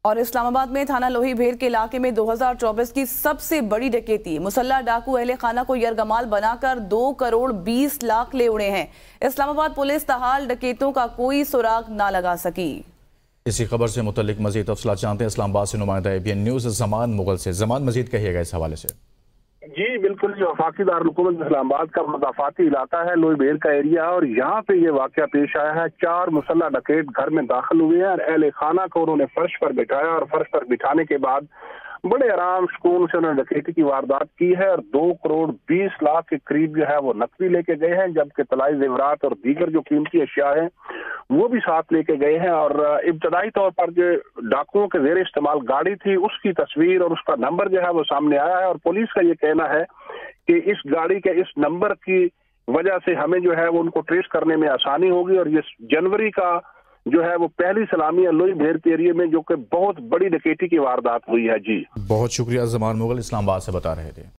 اور اسلام آباد میں تھانہ لوہی بھیر کے علاقے میں 2024 کی سب سے بڑی ڈکیتی، مسلح ڈاکو اہل خانہ کو یرغمال بنا کر 2 کروڑ 20 لاکھ لے اڑے ہیں۔ اسلام آباد پولیس تاحال ڈکیتوں کا کوئی سراغ نہ لگا سکی۔ اسی خبر سے متعلق مزید تفصیلات جانتے ہیں اسلام آباد سے نمائندہ ABN نیوز زمان مغل سے۔ زمان، مزید کہیے گا اس حوالے سے۔ جی بالکل، یہ وفاقی دارالحکومت اسلام آباد کا مضافاتی علاقہ ہے، لوہی بھیر کا ایریا ہے، اور یہاں پہ یہ واقعہ پیش آیا ہے۔ 4 مسلح ڈکیت گھر میں داخل ہوئے ہیں اور اہل خانہ کو انہوں نے فرش پر بٹھایا اور فرش پر بٹھانے کے بعد بڑے آرام سکون سے انہوں نے ڈکیتی کی واردات کی ہے اور 2 کروڑ 20 لاکھ کے قریب جو ہے وہ نقدی لے کے گئے ہیں، جبکہ طلائی زیورات اور دیگر جو قیمتی اشیاء ہیں وہ بھی ساتھ لے کے گئے ہیں۔ اور ابتدائی طور پر جو ڈاکوؤں کے زیر استعمال گاڑی تھی اس کی تصویر اور اس کا نمبر جو ہے وہ سامنے آیا ہے، اور پولیس کا یہ کہنا ہے کہ اس گاڑی کے اس نمبر کی وجہ سے ہمیں جو ہے وہ ان کو ٹریس کرنے میں آسانی ہوگی، اور یہ جنوری کا جو ہے وہ پہلی سلامی ہے لوہی بھیر کے ایریے میں، جو کہ بہت بڑی ڈکیتی کی واردات ہوئی ہے۔ جی بہت شکریہ زمان مغل، اسلام آباد سے بتا رہے تھے۔